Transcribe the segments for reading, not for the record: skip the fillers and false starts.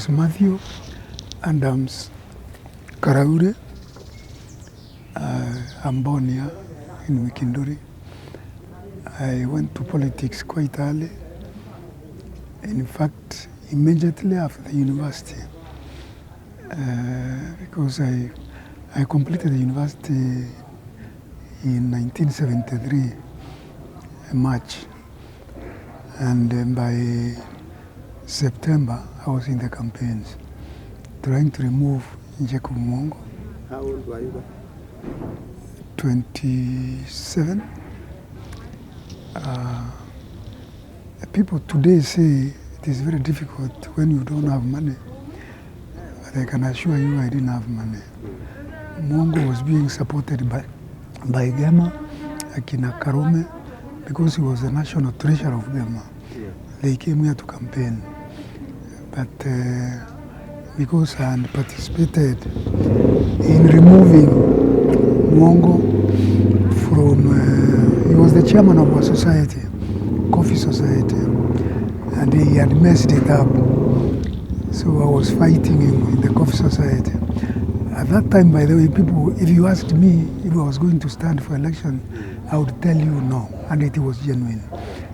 is Matthew Adams Karaure. I'm born here in Mikindori. I went to politics quite early. In fact, immediately after the university, because I completed the university in 1973, March, and by September I was in the campaigns trying to remove Jacob Mwongo. How old were you then? 27. People today say it is very difficult when you don't have money, but I can assure you I didn't have money. Mwongo was being supported by Gema, Akina Karume, because he was the national treasurer of Gema. Yeah. They came here to campaign, but because I had participated in removing Mwongo from, he was the chairman of our society, Coffee Society, and he had messed it up. So I was fighting him in the Coffee Society. At that time, by the way, people, if you asked me if I was going to stand for election, I would tell you no, and it was genuine.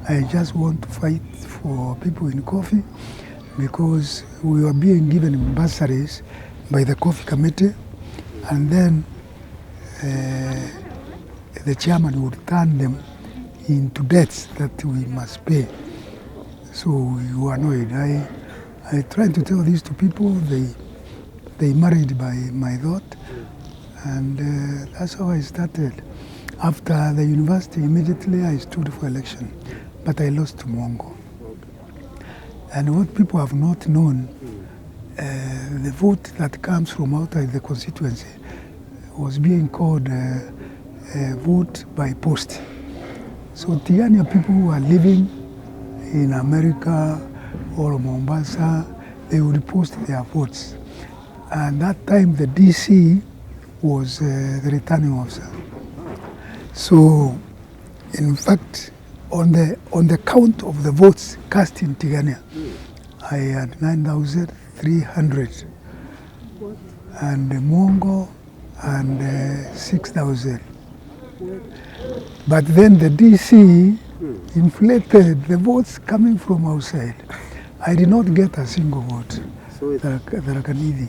I just want to fight for people in Coffee because we were being given bursaries by the Coffee Committee, and then the chairman would turn them into debts that we must pay. So we were annoyed. I tried to tell this to people. They married by my thought, and that's how I started. After the university, immediately I stood for election, but I lost to Mwongo. And what people have not known, the vote that comes from outside the constituency was being called vote by post. So Tigania people who are living in America or Mombasa, they would post their votes. And that time the DC was the returning officer. So, in fact, on the count of the votes cast in Tigania, I had 9,300, and Mwongo and 6,000. But then the DC inflated the votes coming from outside. I did not get a single vote. So the Rakanidi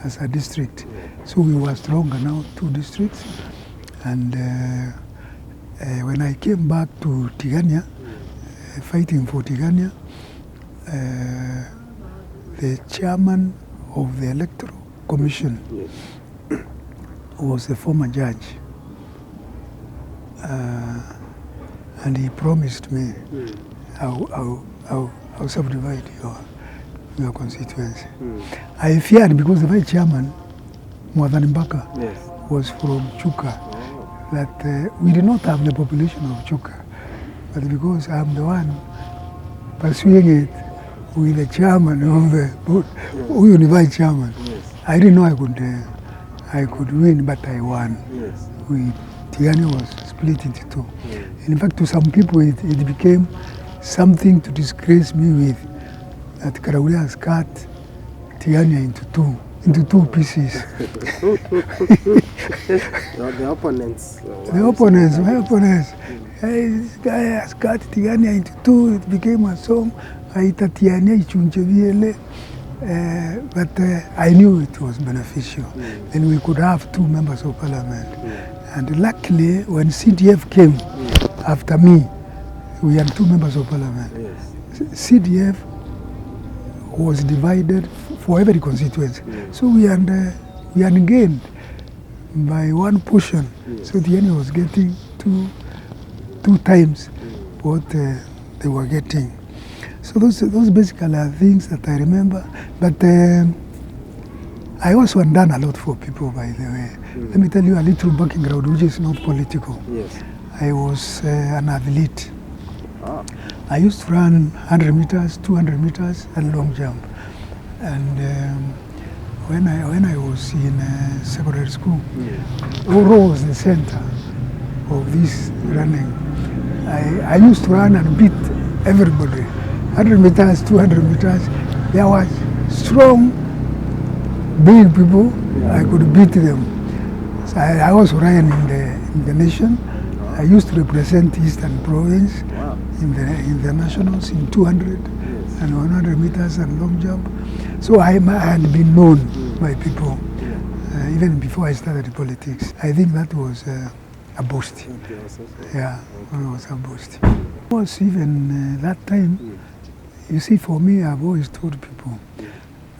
as a district. So we were stronger now, 2 districts. And when I came back to Tigania, fighting for Tigania, the chairman of the Electoral Commission was a former judge. And he promised me, I'll subdivide your constituency. I feared because the vice chairman, Mwadhani Mbaka, was from Chuka, that we did not have the population of Chuka, but because I'm the one pursuing it with the chairman of the board, who the vice chairman, I didn't know I could win, but I won. Tigania was split into 2. In fact, to some people, it became something to disgrace me with, that Karaure has cut Tigania into two pieces. The opponents. My opponents. Hey, this guy has cut Tigania into 2. It became a song. Aita Tigania Ichuncheviele. But I knew it was beneficial. Then we could have 2 members of parliament. And luckily, when CDF came after me, we had 2 members of parliament. CDF was divided for every constituency. So we had gained by 1 portion. So the enemy was getting two times what they were getting. So those basically are things that I remember. But I also had done a lot for people, by the way. Let me tell you a little background, which is not political. I was an athlete. I used to run 100 meters, 200 meters, and long jump. And when I was in secondary school, Oro was the center of this running. I used to run and beat everybody. 100 meters, 200 meters, there was strong, big people. I could beat them. So I was ran in the nation. I used to represent Eastern Province in the nationals in 200 and 100 meters and long jump. So I had been known by people even before I started politics. I think that was a boost. Yeah, it was a boost. It was even that time, you see, for me, I've always told people,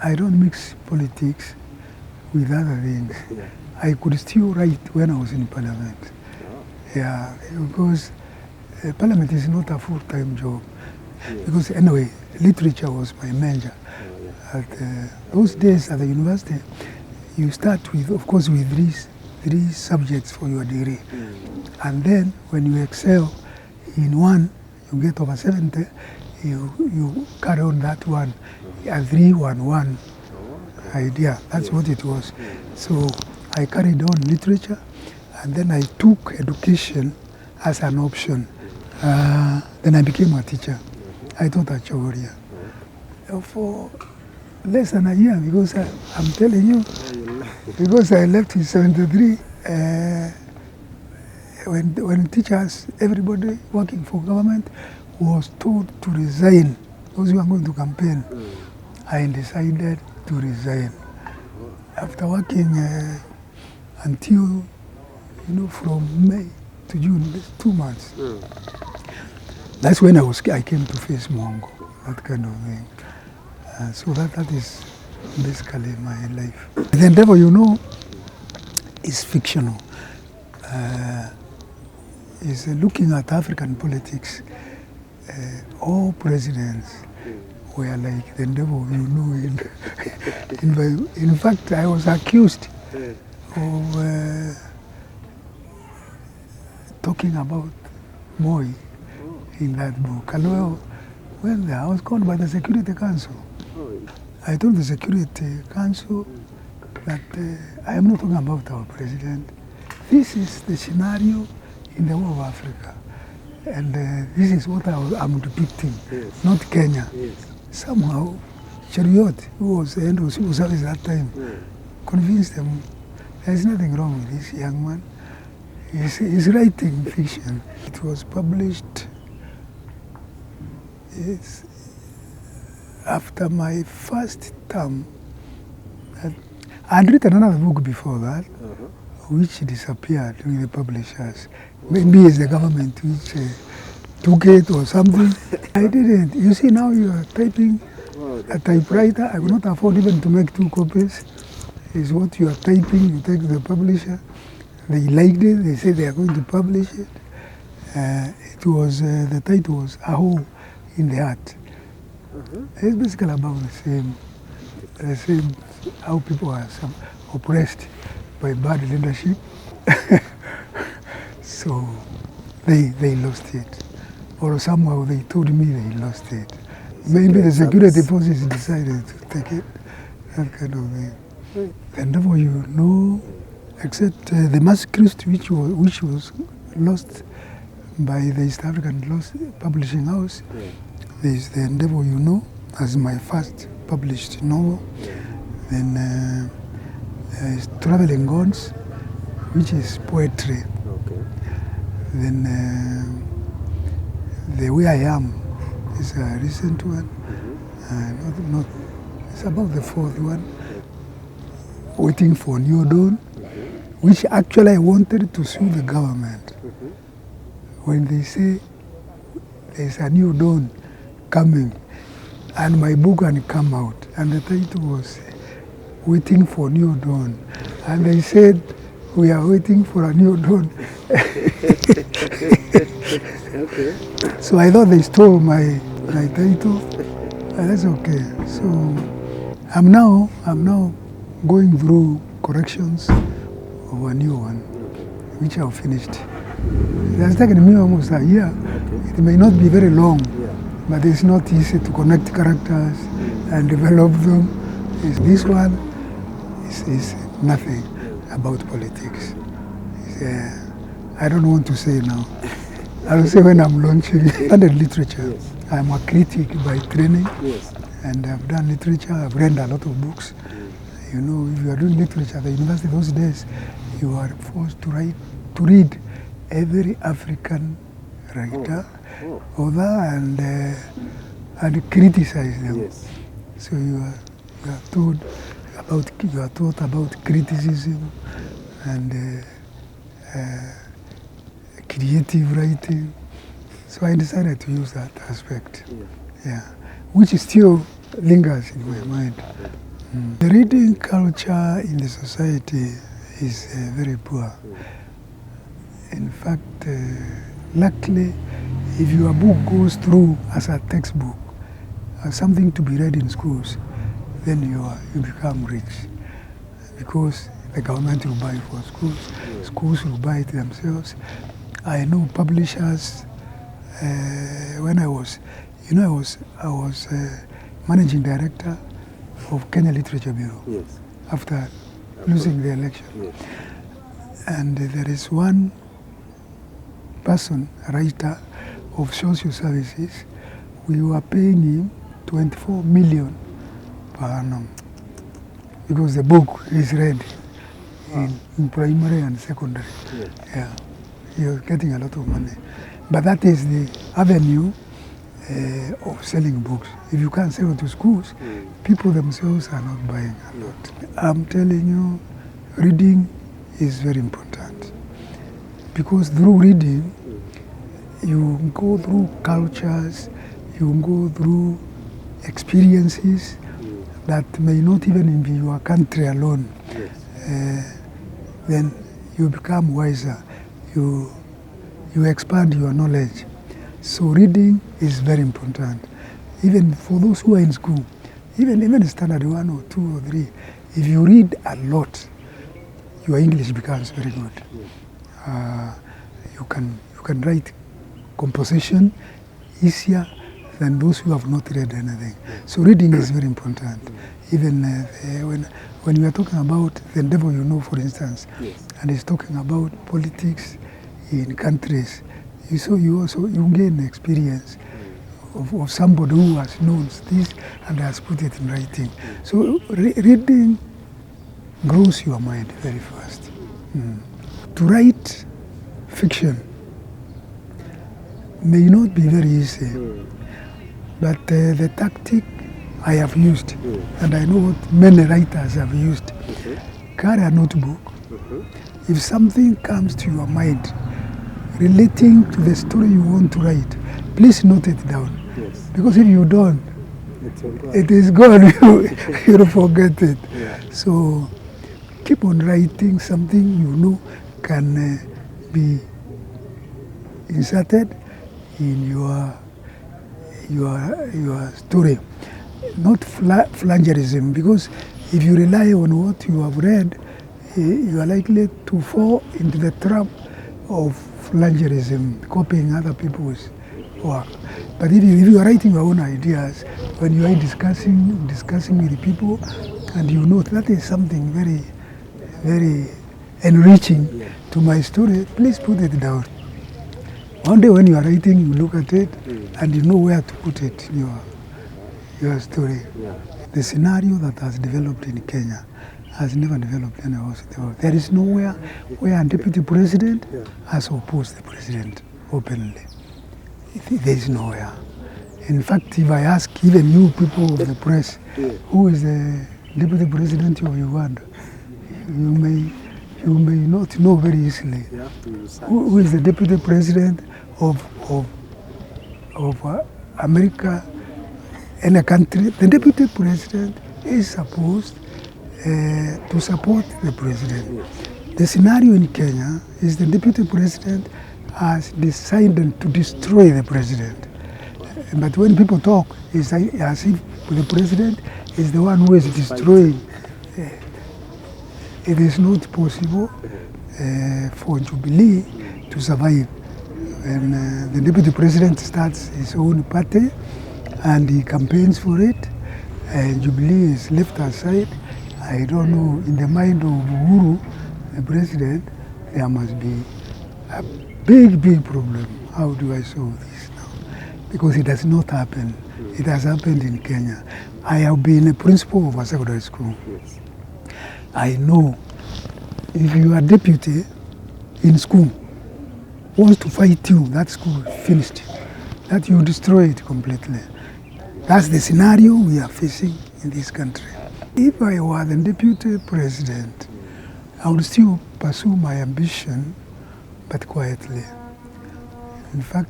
I don't mix politics with other things. I could still write when I was in Parliament. Yeah, because Parliament is not a full-time job. Because anyway, literature was my major. At those days at the university, you start with, of course, with three subjects for your degree. And then when you excel in one, you get over 70, you carry on that one, a 3-1-1 idea. That's what it was. So I carried on literature, and then I took education as an option. Then I became a teacher. I taught at Chogoria for less than a year, because I'm telling you, because I left in 73, when teachers, everybody working for government was told to resign, those who are going to campaign, I decided to resign. After working until, from May to June, 2 months. That's when I came to face Mwongo, that kind of thing. So that is basically my life. The endeavor, is fictional. Is looking at African politics. All presidents were like the endeavor, in fact, I was accused of talking about Moi in that book. And well, I was called by the Security Council. I told the Security Council that I am not talking about our president. This is the scenario in the whole of Africa. And this is what I'm depicting, not Kenya. Somehow, Cheriot, who was the end of civil service at that time, convinced them there's nothing wrong with this young man. He's writing fiction. It was published after my first term. I'd written another book before that, which disappeared with the publishers. Maybe it's the government which took it or something. I didn't. You see, now you are typing a typewriter. I could not afford even to make 2 copies. It's what you are typing, you take to the publisher. They liked it, they said they are going to publish it. It was, the title was A Hole in the Heart. It's basically about the same, how people are oppressed by bad leadership. So they lost it. Or somehow they told me they lost it. Maybe the security forces decided to take it, that kind of thing. And therefore, except the manuscript which was lost by the East African Publishing House. There is The Endeavor as my first published novel. Then Traveling Gods, which is poetry. Then The Way I Am is a recent one. It's about the 4th one. Waiting for New Dawn, which actually I wanted to sue the government. When they say there's a new dawn coming, and my book had come out, and the title was Waiting for New Dawn. And they said, we are waiting for a new dawn. So I thought they stole my title. That's okay. So I'm now going through corrections of a new one, which I've finished. It has taken me almost a year. It may not be very long, but it's not easy to connect characters and develop them. This one is nothing about politics. I don't want to say now. I'll say when I'm launching. I studied literature. I'm a critic by training. and I've done literature. I've read a lot of books. You know, if you are doing literature at the university those days, you are forced to read every African writer, author, and criticize them. Yes. So you are taught about criticism and creative writing. So I decided to use that aspect, which still lingers in my mind. The reading culture in the society is very poor. In fact, luckily, if your book goes through as a textbook, something to be read in schools, then you become rich, because the government will buy for schools, schools will buy it themselves. I know publishers. When I was managing director of Kenya Literature Bureau after losing the election. And there is one person, a writer of social services, we were paying him 24 million per annum because the book is read in primary and secondary. Yeah, he was getting a lot of money. But that is the avenue of selling books. If you can't sell to schools, people themselves are not buying a lot. I'm telling you, reading is very important, because through reading, you go through cultures, you go through experiences that may not even be your country alone. Then you become wiser, you expand your knowledge. So reading is very important. Even for those who are in school, even standard 1 or 2 or 3, if you read a lot, your English becomes very good. You can write composition easier than those who have not read anything. So reading is very important. Even when you are talking about The Devil You Know, for instance, and he's talking about politics in countries, you gain experience of somebody who has known this and has put it in writing. So reading grows your mind very fast. To write fiction may not be very easy, but the tactic I have used, and I know what many writers have used, carry a notebook. If something comes to your mind relating to the story you want to write, please note it down. Because if you don't, it is gone. You'll forget it. So keep on writing something you know can be inserted in your story. Not plagiarism, because if you rely on what you have read, you are likely to fall into the trap of plagiarism, copying other people's work. But if you are writing your own ideas, when you are discussing with people, and you know that is something very, very enriching to my story, please put it down. One day when you are writing, you look at it and you know where to put it in your story. The scenario that has developed in Kenya has never developed anywhere else in the world. There is nowhere where a deputy president has opposed the president openly. There is nowhere. In fact, if I ask even you people of the press, who is the deputy president of Uganda, you may not know very easily. Who is the deputy president of America, any country? The deputy president is supposed to support the president. The scenario in Kenya is the deputy president has decided to destroy the president. But when people talk, it's as if the president is the one who is destroying. It is not possible for Jubilee to survive. When the deputy president starts his own party and he campaigns for it, and Jubilee is left aside, I don't know, in the mind of Uhuru, the president, there must be a big problem. How do I solve this now? Because it does not happen it has happened in Kenya. I have been a principal of a secondary school. Yes. I know if you are deputy in school, wants to fight you, that school is finished. That you destroy it completely. That's the scenario we are facing in this country. If I were the deputy president, I would still pursue my ambition, but quietly. In fact,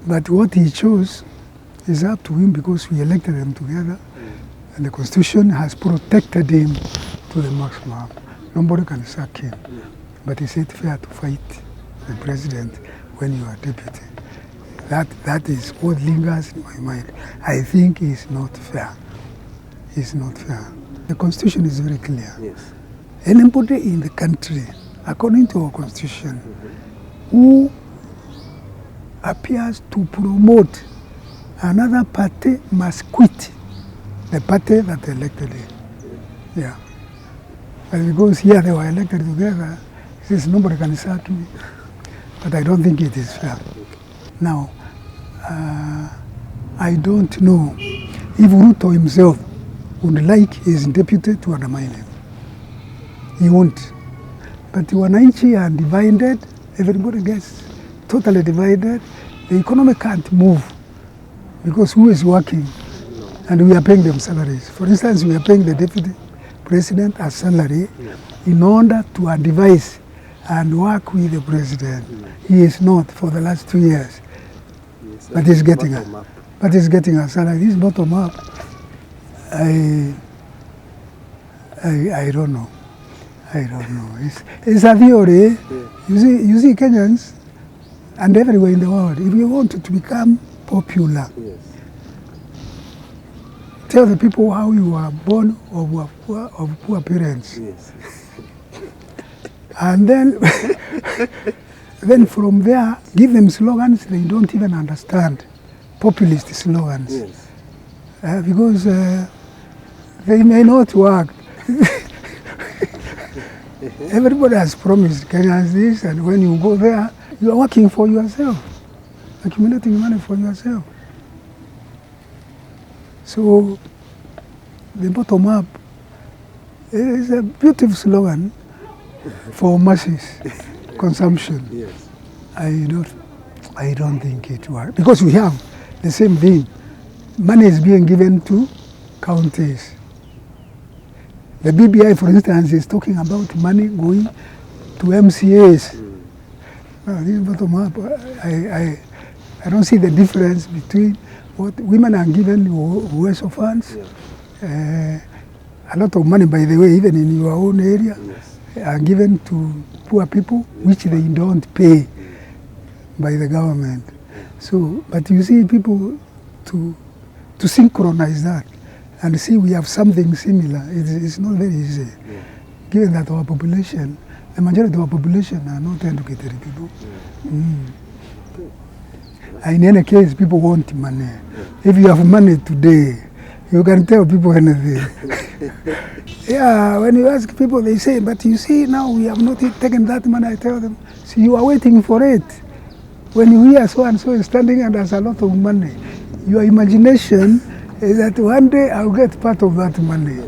but what he chose is up to him because we elected them together, and the Constitution has protected him to the maximum. Nobody can sack him. But is it fair to fight the president when you are deputy? That is what lingers in my mind. I think it's not fair. It's not fair. The Constitution is very clear. Yes. Anybody in the country, according to our Constitution, who appears to promote another party must quit the party that elected him. Yeah. But because here they were elected together, he says nobody can sack me. But I don't think it is fair. Now, I don't know if Ruto himself would like his deputy to undermine him. He won't. But wananchi are divided, everybody gets totally divided. The economy can't move because who is working? And we are paying them salaries. For instance, we are paying the deputy president a salary in order to advise and work with the president. He is not for the last 2 years. But he's getting a salary. This bottom up, I don't know. I don't know. It's a theory. You see Kenyans and everywhere in the world, if you want to become popular, tell the people how you were born of poor parents. Yes. And then then from there, give them slogans they don't even understand, populist slogans. Yes. Because they may not work. Everybody has promised Kenyans this, and when you go there, you are working for yourself, accumulating money for yourself. So the bottom up is a beautiful slogan for masses consumption. Yes. I don't think it works because we have the same thing. Money is being given to counties. The BBI, for instance, is talking about money going to MCAs. This bottom up, I don't see the difference between what women are given USO funds. A lot of money, by the way, even in your own area, are given to poor people, which they don't pay by the government. So, but you see people to synchronize that and see we have something similar. It's not very easy, given that our population, the majority of our population are not educated people. In any case, people want money. If you have money today, you can tell people anything. When you ask people, they say, but you see, now we have not taken that money. I tell them, see, you are waiting for it. When you hear so and so is standing and has a lot of money, your imagination is that one day I'll get part of that money.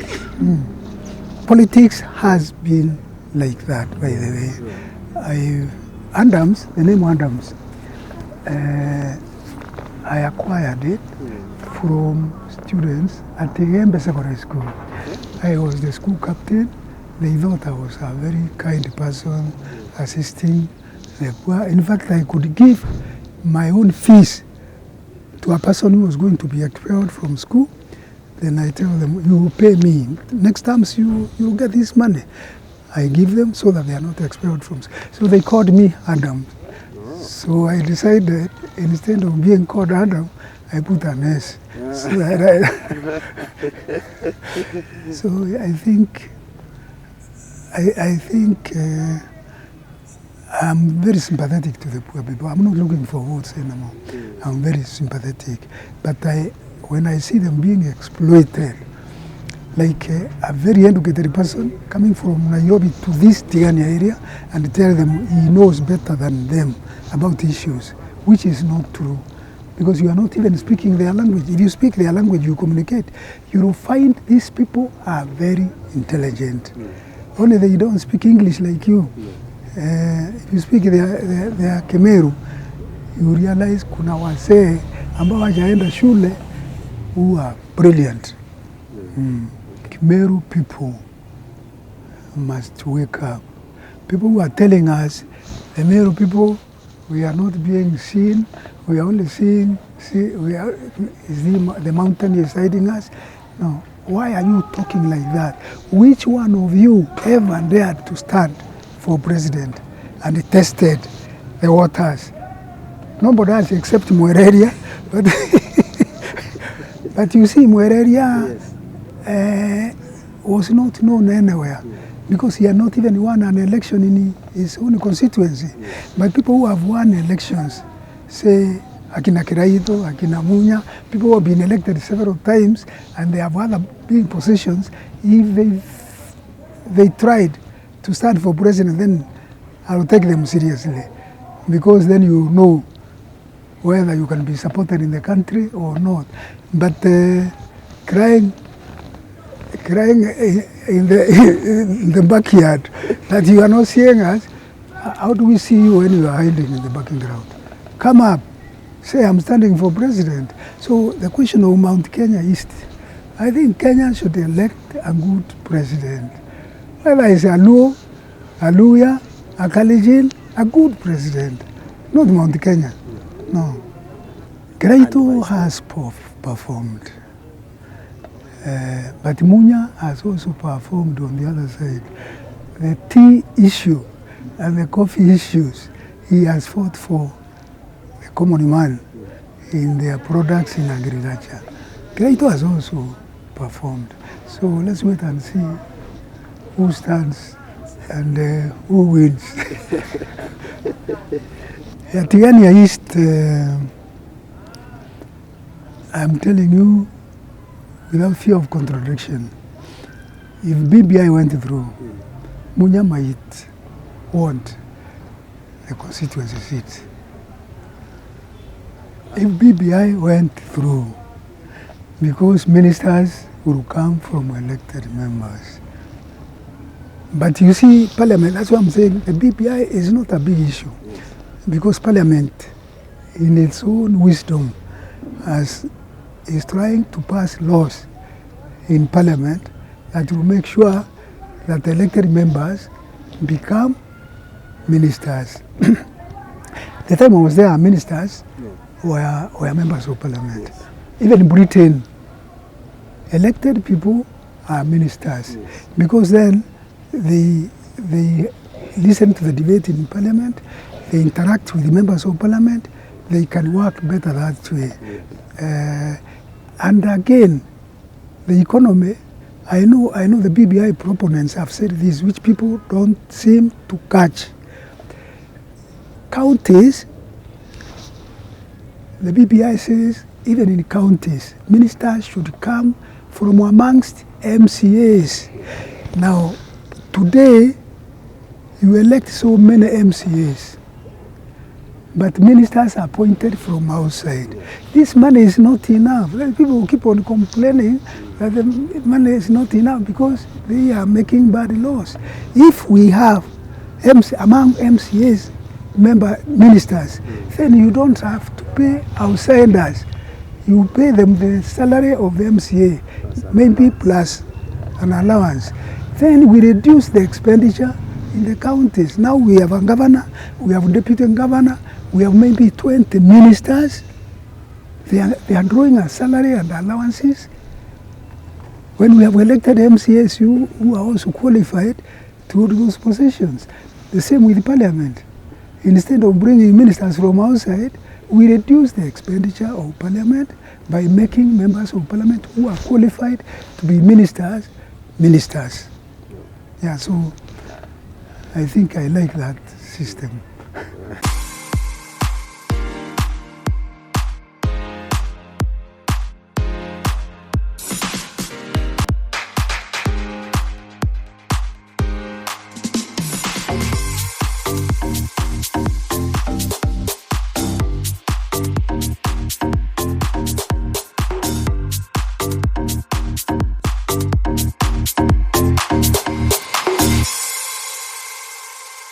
Politics has been like that, by the way. Adams, the name Adams, I acquired it from students at the Embe Secondary School. I was the school captain. They thought I was a very kind person, assisting the poor. In fact, I could give my own fees to a person who was going to be expelled from school. Then I tell them, you will pay me. Next time you will get this money. I give them so that they are not expelled from school. So they called me Adam. So I decided, instead of being called Adam, I put an S. So I think I'm very sympathetic to the poor people. I'm not looking for votes anymore. I'm very sympathetic. But when I see them being exploited, like a very educated person coming from Nairobi to this Tigania area and tell them he knows better than them about issues, which is not true. because you are not even speaking their language. If you speak their language, you communicate. You will find these people are very intelligent. Only they don't speak English like you. If you speak their Kemeru, you realize kuna wasee ambao hawajaenda shule who are brilliant. Kemeru people must wake up. People who are telling us, the Meru people, we are not being seen, we are only seeing, the mountain is hiding us. No, why are you talking like that? Which one of you ever dared to stand for president and tested the waters? Nobody else except Mwereria. But you see, Mwereria was not known anywhere. Because he had not even won an election in his own constituency. But people who have won elections, say Akina Kiraito, Akina Munya, people who have been elected several times and they have other big positions, if they tried to stand for president, then I will take them seriously. Because then you know whether you can be supported in the country or not. But crying in the backyard that you are not seeing us, how do we see you when you are hiding in the background? Come up, say I'm standing for president. So the question of Mount Kenya East, I think Kenya should elect a good president. Whether it's a Luo, a Luya, a Kalenjin, a good president, not Mount Kenya, no. Kiraito has performed. But Munya has also performed on the other side. The tea issue and the coffee issues, he has fought for the common man in their products in agriculture. Kiraito has also performed. So let's wait and see who stands and who wins. At Tigania East, I'm telling you, without fear of contradiction, if BBI went through, Munya might want a constituency seat. If BBI went through, because ministers will come from elected members. But you see, Parliament, that's what I'm saying, the BBI is not a big issue. Because Parliament, in its own wisdom, is trying to pass laws in Parliament that will make sure that elected members become ministers. The time I was there, ministers were members of Parliament. Yes. Even in Britain, elected people are ministers. Yes. Because then they listen to the debate in Parliament, they interact with the members of Parliament, they can work better that way. Yes. And again, the economy, I know the BBI proponents have said this, which people don't seem to catch. Counties, the BBI says, even in counties, ministers should come from amongst MCAs. Now, today, you elect so many MCAs, but ministers are appointed from outside. This money is not enough. People keep on complaining that the money is not enough because they are making bad laws. If we have among MCAs ministers, then you don't have to pay outsiders. You pay them the salary of the MCA, maybe plus an allowance. Then we reduce the expenditure in the counties. Now we have a governor, we have a deputy governor, we have maybe 20 ministers. They are drawing a salary and allowances. When we have elected MCAs who are also qualified to hold those positions. The same with Parliament. Instead of bringing ministers from outside, we reduce the expenditure of Parliament by making members of Parliament who are qualified to be ministers. Yeah, so I think I like that system.